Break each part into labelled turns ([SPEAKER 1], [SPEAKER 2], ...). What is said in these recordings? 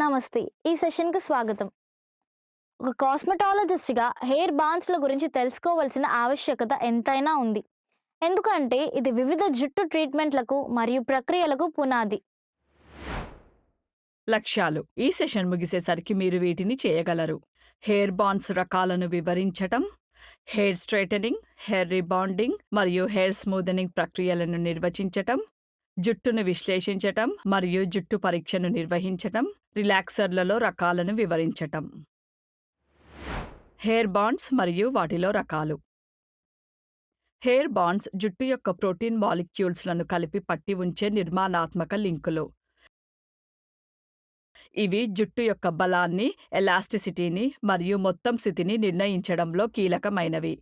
[SPEAKER 1] నమస్తే. ఈ సెషన్‌కి స్వాగతం. ఒక కాస్మెటాలజిస్ట్‌గా హెయిర్ బాండ్స్‌ల గురించి తెలుసుకోవాల్సిన ఆవశ్యకత ఎంతైనా ఉంది. ఎందుకంటే ఇది వివిధ జుట్టు ట్రీట్మెంట్‌లకు మరియు ప్రక్రియలకు పునాది.
[SPEAKER 2] లక్ష్యాలు ఈ సెషన్ ముగిసేసరికి మీరు వీటిని చేయగలరు. హెయిర్ బాండ్స్ రకాలను వివరించటం, హెయిర్ స్ట్రైటనింగ్, హెయిర్ రీబాండింగ్ మరియు హెయిర్ స్మూదనింగ్ ప్రక్రియలను నిర్వచించటం, జుట్టును విశ్లేషించటం మరియు జుట్టు పరీక్షను నిర్వహించటం, రిలాక్సర్లలో రకాలను వివరించటం. హెయిర్ బాండ్స్ మరియు వాటిలో రకాలు. హెయిర్ బాండ్స్ జుట్టు యొక్క ప్రోటీన్ మాలిక్యూల్స్లను కలిపి పట్టి ఉంచే నిర్మాణాత్మక లింకులు. ఇవి జుట్టు యొక్క బలాన్ని, ఎలాస్టిసిటీని మరియు మొత్తం స్థితిని నిర్ణయించడంలో కీలకమైనవి.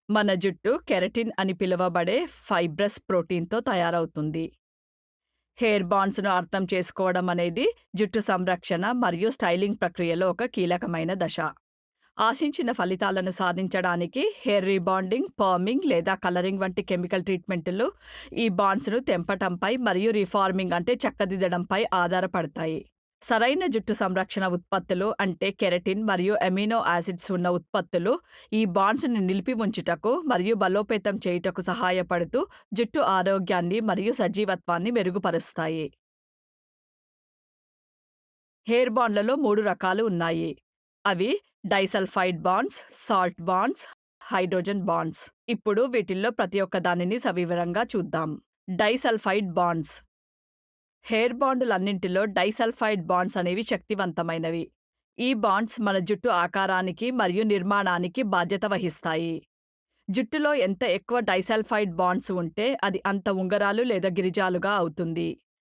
[SPEAKER 2] మన జుట్టు కెరటిన్ అని పిలువబడే ఫైబ్రస్ ప్రోటీన్‌తో తయారవుతుంది. హెయిర్ బాండ్స్‌ను అర్థం చేసుకోవడం అనేది జుట్టు సంరక్షణ మరియు స్టైలింగ్ ప్రక్రియలో ఒక కీలకమైన దశ. ఆశించిన ఫలితాలను సాధించడానికి హెయిర్ రీబాండింగ్, పర్మింగ్ లేదా కలరింగ్ వంటి కెమికల్ ట్రీట్మెంటులు ఈ బాండ్స్‌ను తెంపటంపై మరియు రీఫార్మింగ్ అంటే చక్కదిద్దడంపై ఆధారపడతాయి. సరైన జుట్టు సంరక్షణ ఉత్పత్తులు అంటే కెరటిన్ మరియు అమినో యాసిడ్స్ ఉన్న ఉత్పత్తులు ఈ బాండ్స్‌ని నిలిపి ఉంచుటకు మరియు బలోపేతం చేయుటకు సహాయపడుతూ జుట్టు ఆరోగ్యాన్ని మరియు సజీవత్వాన్ని మెరుగుపరుస్తాయి. హెయిర్ బాండ్లలో 3 రకాలు ఉన్నాయి. అవి disulphide bonds, salt bonds, hydrogen bonds. ఇప్పుడు వీటిల్లో ప్రతి ఒక్క దానిని సవివరంగా చూద్దాం. Disulphide bonds. హెయిర్ బాండులన్నింటిలో డైసల్ఫైడ్ బాండ్స్ అనేవి శక్తివంతమైనవి. ఈ బాండ్స్ మన జుట్టు ఆకారానికి మరియు నిర్మాణానికి బాధ్యత వహిస్తాయి. జుట్టులో ఎంత ఎక్కువ డైసల్ఫైడ్ బాండ్స్ ఉంటే అది అంత ఉంగరాలు లేదా గిరిజాలుగా అవుతుంది.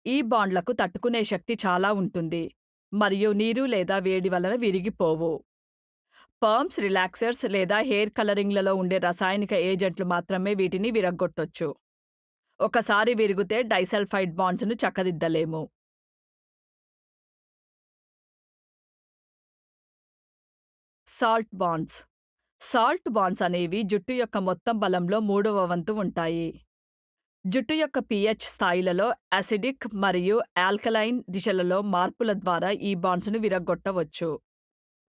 [SPEAKER 2] ఈ బాండ్లకు తట్టుకునే శక్తి చాలా ఉంటుంది మరియు నీరు లేదా వేడి వలన విరిగిపోవు. పర్మ్స్, రిలాక్సర్స్ లేదా హెయిర్ కలరింగ్లలో ఉండే రసాయనిక ఏజెంట్లు మాత్రమే వీటిని విరగ్గొట్టొచ్చు. ఒకసారి విరిగితే డైసల్ఫైడ్ బాండ్స్‌ను చక్కదిద్దలేము. Salt bonds. సాల్ట్ బాండ్స్ అనేవి జుట్టు యొక్క మొత్తం బలంలో 3వ వంతు ఉంటాయి. జుట్టు యొక్క pH స్థాయిలలో అసిడిక్ మరియు ఆల్కలైన్ దిశలలో మార్పుల ద్వారా ఈ బాండ్స్‌ను విరగ్గొట్టవచ్చు.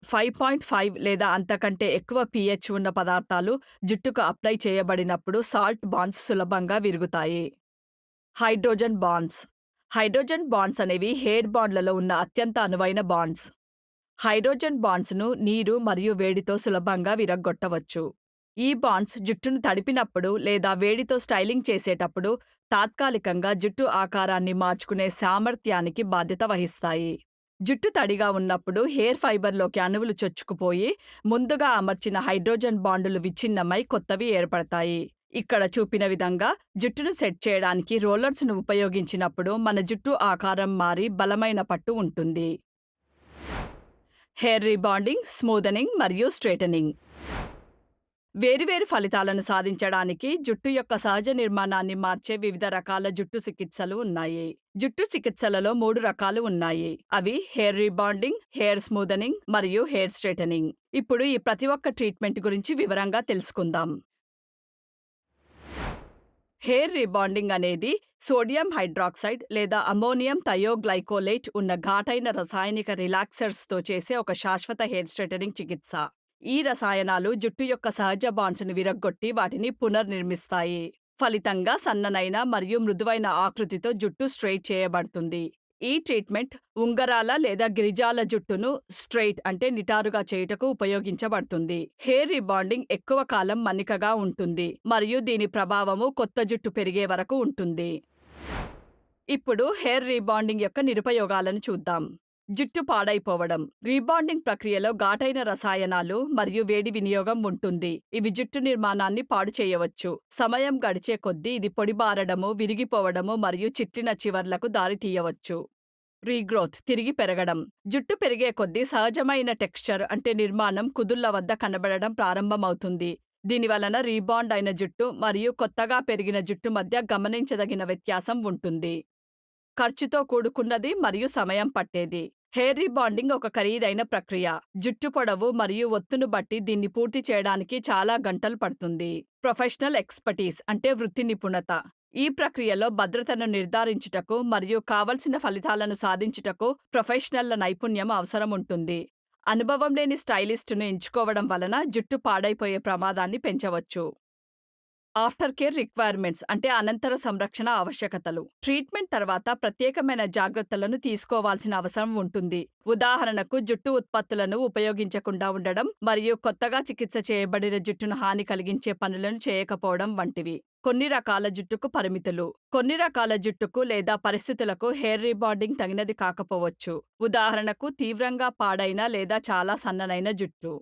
[SPEAKER 2] 5.5 లేదా అంతకంటే ఎక్కువ pH ఉన్న పదార్థాలు జుట్టుకు అప్లై చేయబడినప్పుడు సాల్ట్ బాండ్స్ సులభంగా విరుగుతాయి. Hydrogen bonds. Hydrogen bonds hair హెయిర్ బాండ్లలో ఉన్న అత్యంత అనువైన బాండ్స్. హైడ్రోజన్ బాండ్స్‌ను నీరు మరియు వేడితో సులభంగా విరగ్గొట్టవచ్చు. ఈ బాండ్స్ జుట్టును తడిపినప్పుడు లేదా వేడితో స్టైలింగ్ చేసేటప్పుడు తాత్కాలికంగా జుట్టు ఆకారాన్ని మార్చుకునే సామర్థ్యానికి బాధ్యత వహిస్తాయి. జుట్టు తడిగా ఉన్నప్పుడు హెయిర్ ఫైబర్‌లోకి అణువులు చొచ్చుకుపోయి ముందుగా అమర్చిన హైడ్రోజన్ బాండులు విచ్ఛిన్నమై కొత్తవి ఏర్పడతాయి. ఇక్కడ చూపిన విధంగా జుట్టును సెట్ చేయడానికి రోలర్స్‌ను ఉపయోగించినప్పుడు మన జుట్టు ఆకారం మారి బలమైన పట్టు ఉంటుంది. హెయిర్ రీబాండింగ్, స్మూదనింగ్ మరియు స్ట్రెయిటనింగ్. వేరువేరు ఫలితాలను సాధించడానికి జుట్టు యొక్క సహజ నిర్మాణాన్ని మార్చే వివిధ రకాల జుట్టు చికిత్సలు ఉన్నాయి. జుట్టు చికిత్సలలో 3 రకాలు ఉన్నాయి. అవి హెయిర్ రీబాండింగ్, హెయిర్ స్మూదనింగ్ మరియు హెయిర్ స్ట్రెయిటనింగ్. ఇప్పుడు ఈ ప్రతి ఒక్క ట్రీట్మెంట్ గురించి వివరంగా తెలుసుకుందాం. హెయిర్ రీబాండింగ్ అనేది సోడియం హైడ్రాక్సైడ్ లేదా అమ్మోనియం థయోగ్లైకోలేట్ ఉన్న ఘాటైన రసాయనిక రిలాక్సర్స్‌తో చేసే ఒక శాశ్వత హెయిర్ స్ట్రెయిటనింగ్ చికిత్స. ఈ రసాయనాలు జుట్టు యొక్క సహజ బాండ్స్‌ను విరగ్గొట్టి వాటిని పునర్నిర్మిస్తాయి. ఫలితంగా సన్ననైన మరియు మృదువైన ఆకృతితో జుట్టు స్ట్రెయిట్ చేయబడుతుంది. ఈ ట్రీట్మెంట్ ఉంగరాల లేదా గిరిజాల జుట్టును స్ట్రెయిట్ అంటే నిటారుగా చేయుటకు ఉపయోగించబడుతుంది. హెయిర్ రీబాండింగ్ ఎక్కువ కాలం మన్నికగా ఉంటుంది మరియు దీని ప్రభావము కొత్త జుట్టు పెరిగే వరకు ఉంటుంది. ఇప్పుడు హెయిర్ రీబాండింగ్ యొక్క నిరుపయోగాలను చూద్దాం. జుట్టు పాడైపోవడం. రీబాండింగ్ ప్రక్రియలో ఘాటైన రసాయనాలు మరియు వేడి వినియోగం ఉంటుంది. ఇవి జుట్టు నిర్మాణాన్ని పాడు చేయవచ్చు. సమయం గడిచే కొద్దీ ఇది పొడిబారడము, విరిగిపోవడము మరియు చిట్లిన చివర్లకు దారితీయవచ్చు. రీగ్రోత్, తిరిగి పెరగడం. జుట్టు పెరిగే కొద్దీ సహజమైన టెక్స్చర్ అంటే నిర్మాణం కుదుళ్ల వద్ద కనబడడం ప్రారంభమవుతుంది. దీనివలన రీబాండ్ అయిన జుట్టు మరియు కొత్తగా పెరిగిన జుట్టు మధ్య గమనించదగిన వ్యత్యాసం ఉంటుంది. ఖర్చుతో కూడుకున్నది మరియు సమయం పట్టేది. హెయిర్ రీబాండింగ్ ఒక ఖరీదైన ప్రక్రియ. జుట్టు పొడవు మరియు ఒత్తును బట్టి దీన్ని పూర్తి చేయడానికి చాలా గంటలు పడుతుంది. ప్రొఫెషనల్ ఎక్స్‌పర్టీస్ అంటే వృత్తి నిపుణత. ఈ ప్రక్రియలో భద్రతను నిర్ధారించుటకు మరియు కావలసిన ఫలితాలను సాధించుటకు ప్రొఫెషనల్ల నైపుణ్యం అవసరం ఉంటుంది. అనుభవం లేని స్టైలిస్టును ఎంచుకోవడం వలన జుట్టు పాడైపోయే ప్రమాదాన్ని పెంచవచ్చు. ఆఫ్టర్ కేర్ రిక్వైర్మెంట్స్ అంటే అనంతర సంరక్షణ ఆవశ్యకతలు. ట్రీట్మెంట్ తర్వాత ప్రత్యేకమైన జాగ్రత్తలను తీసుకోవాల్సిన అవసరం ఉంటుంది. ఉదాహరణకు జుట్టు ఉత్పత్తులను ఉపయోగించకుండా ఉండడం మరియు కొత్తగా చికిత్స చేయబడిన జుట్టును హాని కలిగించే పనులను చేయకపోవడం వంటివి. కొన్ని రకాల జుట్టుకు పరిమితులు. కొన్ని రకాల జుట్టుకు లేదా పరిస్థితులకు హెయిర్ రీబాండింగ్ తగినది కాకపోవచ్చు. ఉదాహరణకు తీవ్రంగా పాడైన లేదా చాలా సన్ననైన జుట్టు.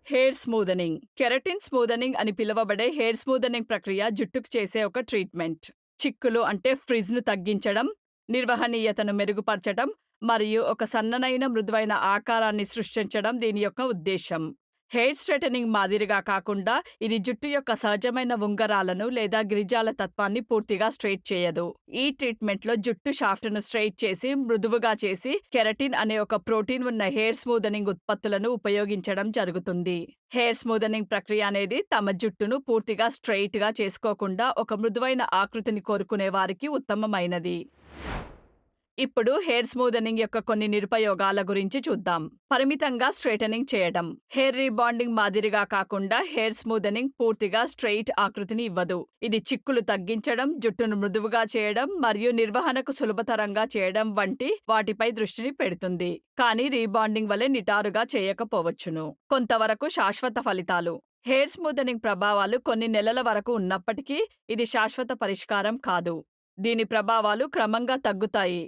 [SPEAKER 2] హెయిర్ స్మూదనింగ్. కెరటిన్ స్మూదనింగ్ అని పిలువబడే హెయిర్ స్మూదనింగ్ ప్రక్రియ జుట్టుకు చేసే ఒక ట్రీట్మెంట్. చిక్కులు అంటే ఫ్రిజ్‌ను తగ్గించడం, నిర్వహణీయతను మెరుగుపరచడం మరియు ఒక సన్ననైన మృదువైన ఆకారాన్ని సృష్టించడం దీని యొక్క ఉద్దేశ్యం. హెయిర్ స్ట్రెయిటనింగ్ మాదిరిగా కాకుండా ఇది జుట్టు యొక్క సహజమైన ఉంగరాలను లేదా గిరిజాల తత్వాన్ని పూర్తిగా స్ట్రెయిట్ చేయదు. ఈ ట్రీట్మెంట్లో జుట్టు షాఫ్ట్‌ను స్ట్రెయిట్ చేసి మృదువుగా చేసి కెరటిన్ అనే ఒక ప్రోటీన్ ఉన్న హెయిర్ స్మూదనింగ్ ఉత్పత్తులను ఉపయోగించడం జరుగుతుంది. హెయిర్ స్మూదనింగ్ ప్రక్రియ అనేది తమ జుట్టును పూర్తిగా స్ట్రెయిట్‌గా చేసుకోకుండా ఒక మృదువైన ఆకృతిని కోరుకునే వారికి ఉత్తమమైనది. ఇప్పుడు హెయిర్ స్మూదనింగ్ యొక్క కొన్ని నిరుపయోగాల గురించి చూద్దాం. పరిమితంగా స్ట్రెయిటనింగ్ చేయడం. హెయిర్ రీబాండింగ్ మాదిరిగా కాకుండా హెయిర్ స్మూదనింగ్ పూర్తిగా స్ట్రెయిట్ ఆకృతిని ఇవ్వదు. ఇది చిక్కులు తగ్గించడం, జుట్టును మృదువుగా చేయడం మరియు నిర్వహణకు సులభతరంగా చేయడం వంటి వాటిపై దృష్టిని పెడుతుంది. కానీ రీబాండింగ్ వలె నిటారుగా చేయకపోవచ్చును. కొంతవరకు శాశ్వత ఫలితాలు. హెయిర్ స్మూదనింగ్ ప్రభావాలు కొన్ని నెలల వరకు ఉన్నప్పటికీ ఇది శాశ్వత పరిష్కారం కాదు. దీని ప్రభావాలు క్రమంగా తగ్గుతాయి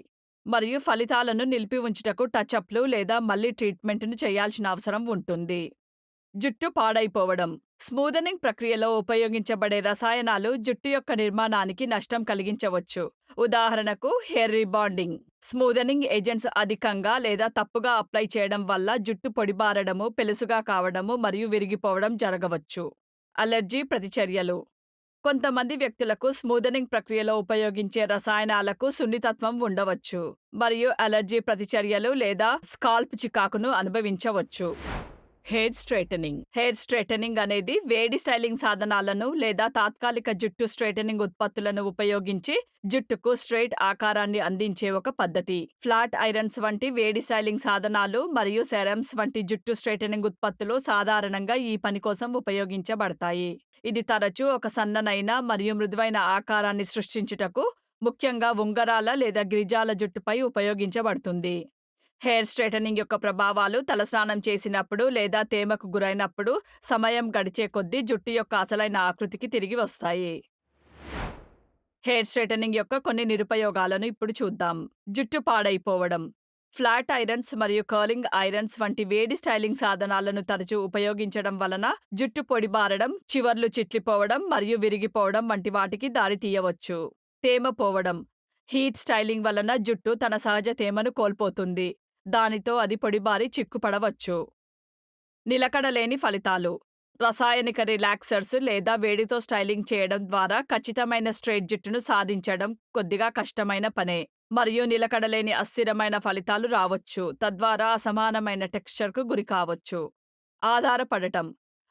[SPEAKER 2] మరియు ఫలితాలను నిలిపి ఉంచుటకు టచ్అప్లు లేదా మళ్ళీ ట్రీట్మెంట్‌ను చేయాల్సిన అవసరం ఉంటుంది. జుట్టు పాడైపోవడం. స్మూదనింగ్ ప్రక్రియలో ఉపయోగించబడే రసాయనాలు జుట్టు యొక్క నిర్మాణానికి నష్టం కలిగించవచ్చు. ఉదాహరణకు హెయిర్ రీబాండింగ్. స్మూదనింగ్ ఏజెంట్స్ అధికంగా లేదా తప్పుగా అప్లై చేయడం వల్ల జుట్టు పొడిబారడము, పెళుసుగా కావడము మరియు విరిగిపోవడం జరగవచ్చు. అలెర్జీ ప్రతిచర్యలు. కొంతమంది వ్యక్తులకు స్మూదనింగ్ ప్రక్రియలో ఉపయోగించే రసాయనాలకు సున్నితత్వం ఉండవచ్చు మరియు అలెర్జీ ప్రతిచర్యలు లేదా స్కాల్ప్ చికాకును అనుభవించవచ్చు. Hair straightening. హెయిర్ స్ట్రెయిటనింగ్ అనేది వేడి స్టైలింగ్ సాధనాలను లేదా తాత్కాలిక జుట్టు స్ట్రెయిటనింగ్ ఉత్పత్తులను ఉపయోగించి జుట్టుకు స్ట్రెయిట్ ఆకారాన్ని అందించే ఒక పద్ధతి. ఫ్లాట్ ఐరన్స్ వంటి వేడి స్టైలింగ్ సాధనాలు మరియు సెరమ్స్ వంటి జుట్టు స్ట్రెయిటనింగ్ ఉత్పత్తులు సాధారణంగా ఈ పని కోసం ఉపయోగించబడతాయి. ఇది తరచూ ఒక సన్ననైన మరియు మృదువైన ఆకారాన్ని సృష్టించుటకు, ముఖ్యంగా ఉంగరాల లేదా గిరిజాల జుట్టుపై ఉపయోగించబడుతుంది. హెయిర్ స్ట్రెయిటనింగ్ యొక్క ప్రభావాలు తలస్నానం చేసినప్పుడు లేదా తేమకు గురైనప్పుడు సమయం గడిచే కొద్దీ జుట్టు యొక్క అసలైన ఆకృతికి తిరిగి వస్తాయి. హెయిర్ స్ట్రెయిటనింగ్ యొక్క కొన్ని నిరుపయోగాలను ఇప్పుడు చూద్దాం. జుట్టు పాడైపోవడం. ఫ్లాట్ ఐరన్స్ మరియు కర్లింగ్ ఐరన్స్ వంటి వేడి స్టైలింగ్ సాధనాలను తరచూ ఉపయోగించడం వలన జుట్టు పొడిబారడం, చివర్లు చిట్లిపోవడం మరియు విరిగిపోవడం వంటి వాటికి దారితీయవచ్చు. తేమ పోవడం. హీట్ స్టైలింగ్ వలన జుట్టు తన సహజ తేమను కోల్పోతుంది. దానితో అది పొడిబారి చిక్కుపడవచ్చు. నిలకడలేని ఫలితాలు. రసాయనిక రిలాక్సర్స్ లేదా వేడితో స్టైలింగ్ చేయడం ద్వారా ఖచ్చితమైన స్ట్రెయిట్ జుట్టును సాధించడం కొద్దిగా కష్టమైన పనే మరియు నిలకడలేని అస్థిరమైన ఫలితాలు రావచ్చు, తద్వారా అసమానమైన టెక్స్చర్కు గురికావచ్చు. ఆధారపడటం.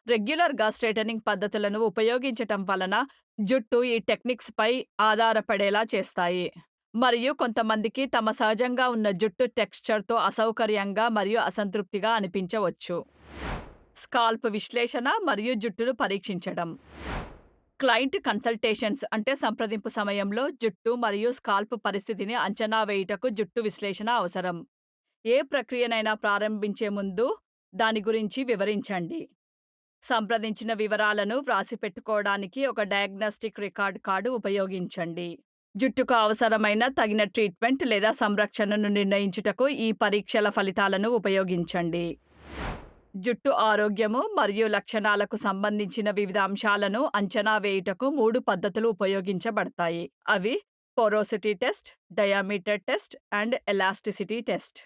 [SPEAKER 2] రెగ్యులర్గా స్ట్రెయిటనింగ్ పద్ధతులను ఉపయోగించటం వలన జుట్టు ఈ టెక్నిక్స్‌పై ఆధారపడేలా చేస్తాయి మరియు కొంతమందికి తమ సహజంగా ఉన్న జుట్టు టెక్స్చర్‌తో అసౌకర్యంగా మరియు అసంతృప్తిగా అనిపించవచ్చు. స్కాల్ప్ విశ్లేషణ మరియు జుట్టును పరీక్షించడం. క్లయింట్ కన్సల్టేషన్స్ అంటే సంప్రదింపు సమయంలో జుట్టు మరియు స్కాల్ప్ పరిస్థితిని అంచనా వేయుటకు జుట్టు విశ్లేషణ అవసరం. ఏ ప్రక్రియనైనా ప్రారంభించే ముందు దాని గురించి వివరించండి. సంప్రదించిన వివరాలను వ్రాసిపెట్టుకోవడానికి ఒక డయాగ్నోస్టిక్ రికార్డ్ కార్డు ఉపయోగించండి. జుట్టుకు అవసరమైన తగిన ట్రీట్మెంట్ లేదా సంరక్షణను నిర్ణయించుటకు ఈ పరీక్షల ఫలితాలను ఉపయోగించండి. జుట్టు ఆరోగ్యము మరియు లక్షణాలకు సంబంధించిన వివిధ అంశాలను అంచనా వేయుటకు 3 పద్ధతులు ఉపయోగించబడతాయి. అవి porosity test, diameter test and elasticity test.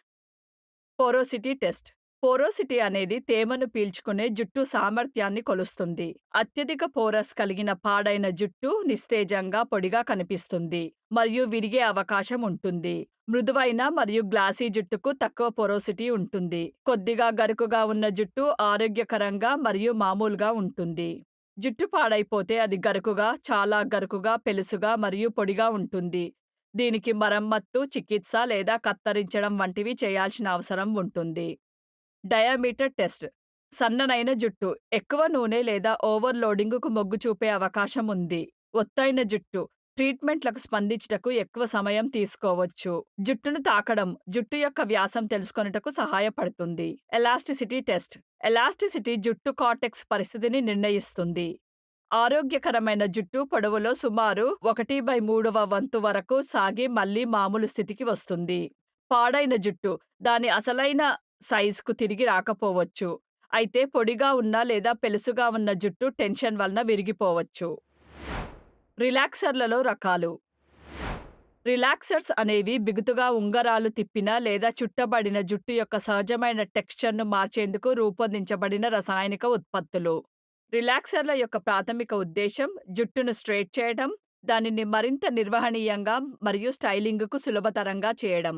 [SPEAKER 2] Porosity test. Porosity అనేది తేమను పీల్చుకునే జుట్టు సామర్థ్యాన్ని కొలుస్తుంది. అత్యధిక పోరస్ కలిగిన పాడైన జుట్టు నిస్తేజంగా పొడిగా కనిపిస్తుంది మరియు విరిగే అవకాశం ఉంటుంది. మృదువైన మరియు గ్లాసీ జుట్టుకు తక్కువ పోరోసిటీ ఉంటుంది. కొద్దిగా గరుకుగా ఉన్న జుట్టు ఆరోగ్యకరంగా మరియు మామూలుగా ఉంటుంది. జుట్టు పాడైపోతే అది గరుకుగా, చాలా గరుకుగా, పెలుసుగా మరియు పొడిగా ఉంటుంది. దీనికి మరమ్మత్తు, చికిత్స లేదా కత్తిరించడం వంటివి చేయాల్సిన అవసరం ఉంటుంది. Diameter test. సన్ననైన జుట్టు ఎక్కువ నూనె లేదా ఓవర్‌లోడింగ్‌కు మొగ్గు చూపే అవకాశం ఉంది. ఒత్తైన జుట్టు ట్రీట్మెంట్‌లకు స్పందించుటకు ఎక్కువ సమయం తీసుకోవచ్చు. జుట్టును తాకడం జుట్టు యొక్క వ్యాసం తెలుసుకొనుటకు సహాయపడుతుంది. Elasticity test. ఎలాస్టిసిటీ జుట్టు కార్టెక్స్ పరిస్థితిని నిర్ణయిస్తుంది. ఆరోగ్యకరమైన జుట్టు పొడవులో సుమారు 1/3వ వంతు వరకు సాగి మళ్ళీ మామూలు స్థితికి వస్తుంది. పాడైన జుట్టు దాని అసలైన సైజుకు తిరిగి రాకపోవచ్చు. అయితే పొడిగా ఉన్న లేదా పెలుసుగా ఉన్న జుట్టు టెన్షన్ వలన విరిగిపోవచ్చు. రిలాక్సర్లలో రకాలు. రిలాక్సర్స్ అనేవి బిగుతుగా ఉంగరాలు తిప్పిన లేదా చుట్టబడిన జుట్టు యొక్క సహజమైన టెక్స్చర్‌ను మార్చేందుకు రూపొందించబడిన రసాయనిక ఉత్పత్తులు. రిలాక్సర్ల యొక్క ప్రాథమిక ఉద్దేశ్యం జుట్టును స్ట్రెయిట్ చేయడం, దానిని మరింత నిర్వహణీయంగా మరియు స్టైలింగ్‌కు సులభతరంగా చేయడం.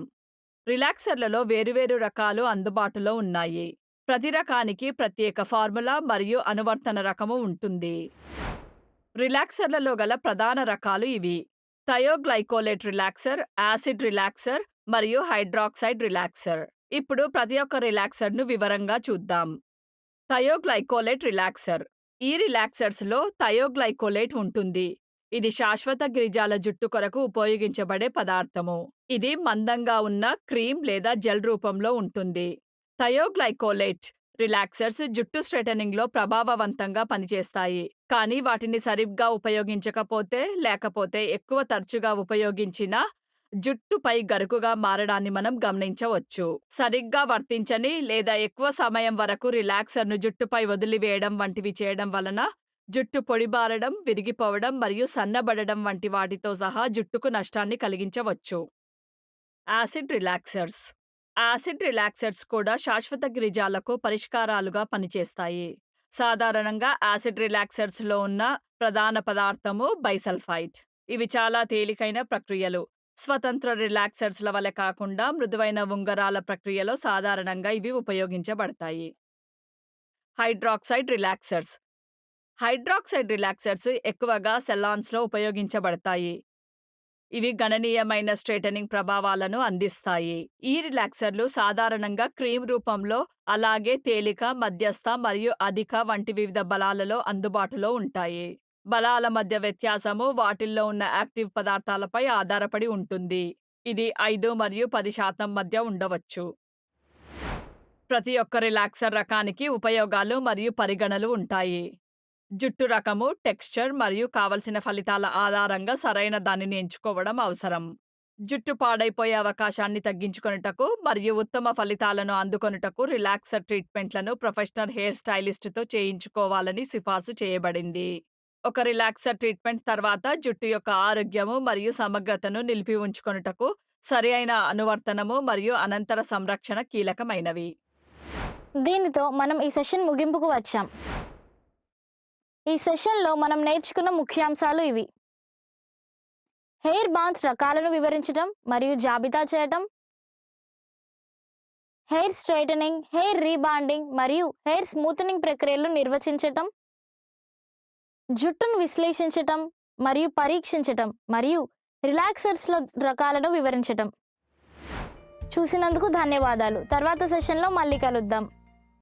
[SPEAKER 2] రిలాక్సర్లలో వేరువేరు రకాలు అందుబాటులో ఉన్నాయి. ప్రతి రకానికి ప్రత్యేక ఫార్ములా మరియు అనువర్తన రకము ఉంటుంది. రిలాక్సర్లలో గల ప్రధాన రకాలు ఇవి: థయోగ్లైకోలేట్ రిలాక్సర్, యాసిడ్ రిలాక్సర్ మరియు హైడ్రాక్సైడ్ రిలాక్సర్. ఇప్పుడు ప్రతి ఒక్క రిలాక్సర్‌ను వివరంగా చూద్దాం. థయోగ్లైకోలేట్ రిలాక్సర్. ఈ రిలాక్సర్స్‌లో థయోగ్లైకోలేట్ ఉంటుంది. ఇది శాశ్వత గిరిజాల జుట్టు కొరకు ఉపయోగించబడే పదార్థము. ఇది మందంగా ఉన్న క్రీమ్ లేదా జెల్ రూపంలో ఉంటుంది. థయోగ్లైకోలేట్ రిలాక్సర్స్ జుట్టు స్ట్రెయిటనింగ్‌లో ప్రభావవంతంగా పనిచేస్తాయి. కానీ వాటిని సరిగ్గా ఉపయోగించకపోతే లేకపోతే ఎక్కువ తరచుగా ఉపయోగించినా జుట్టుపై గరుకుగా మారడాన్ని మనం గమనించవచ్చు. సరిగ్గా వర్తించని లేదా ఎక్కువ సమయం వరకు రిలాక్సర్‌ను జుట్టుపై వదిలివేయడం వంటివి చేయడం వలన జుట్టు పొడిబారడం, విరిగిపోవడం మరియు సన్నబడడం వంటి వాటితో సహా జుట్టుకు నష్టాన్ని కలిగించవచ్చు. యాసిడ్ రిలాక్సర్స్. యాసిడ్ రిలాక్సర్స్ కూడా శాశ్వత గిరిజాలకు పరిష్కారాలుగా పనిచేస్తాయి. సాధారణంగా యాసిడ్ రిలాక్సర్స్‌లో ఉన్న ప్రధాన పదార్థము బైసల్ఫైట్. ఇవి చాలా తేలికైన ప్రక్రియలు. స్వతంత్ర రిలాక్సర్స్‌ల వలె కాకుండా మృదువైన ఉంగరాల ప్రక్రియలో సాధారణంగా ఇవి ఉపయోగించబడతాయి. హైడ్రాక్సైడ్ రిలాక్సర్స్. హైడ్రాక్సైడ్ రిలాక్సర్స్ ఎక్కువగా సెలాన్స్‌లో ఉపయోగించబడతాయి. ఇవి గణనీయమైన స్ట్రెయిటనింగ్ ప్రభావాలను అందిస్తాయి. ఈ రిలాక్సర్లు సాధారణంగా క్రీమ్ రూపంలో, అలాగే తేలిక, మధ్యస్థ మరియు అధిక వంటి వివిధ బలాలలో అందుబాటులో ఉంటాయి. బలాల మధ్య వ్యత్యాసము వాటిల్లో ఉన్న యాక్టివ్ పదార్థాలపై ఆధారపడి ఉంటుంది. ఇది 5 మరియు 10% మధ్య ఉండవచ్చు. ప్రతి ఒక్క రిలాక్సర్ రకానికి ఉపయోగాలు మరియు పరిగణలు ఉంటాయి. జుట్టు రకము, టెక్స్చర్ మరియు కావలసిన ఫలితాల ఆధారంగా సరైన దానిని ఎంచుకోవడం అవసరం. జుట్టు పాడైపోయే అవకాశాన్ని తగ్గించుకొనుటకు మరియు ఉత్తమ ఫలితాలను అందుకొనుటకు రిలాక్సర్ ట్రీట్మెంట్లను ప్రొఫెషనల్ హెయిర్ స్టైలిస్ట్‌తో చేయించుకోవాలని సిఫార్సు చేయబడింది. ఒక రిలాక్సర్ ట్రీట్మెంట్ తర్వాత జుట్టు యొక్క ఆరోగ్యము మరియు సమగ్రతను నిలిపి ఉంచుకొనుటకు సరియైన అనువర్తనము మరియు అనంతర సంరక్షణ కీలకమైనవి.
[SPEAKER 1] దీనితో మనం ఈ సెషన్ ముగింపుకు వచ్చాం. ఈ సెషన్లో మనం నేర్చుకున్న ముఖ్యాంశాలు ఇవి: హెయిర్ బాన్స్ రకాలను వివరించడం మరియు జాబితా చేయటం, హెయిర్ స్ట్రైటనింగ్, హెయిర్ రీబాండింగ్ మరియు హెయిర్ స్మూతనింగ్ ప్రక్రియలు నిర్వచించటం, జుట్టును విశ్లేషించటం మరియు పరీక్షించటం మరియు రిలాక్సర్స్ల రకాలను వివరించటం. చూసినందుకు ధన్యవాదాలు. తర్వాత సెషన్లో మళ్ళీ కలుద్దాం.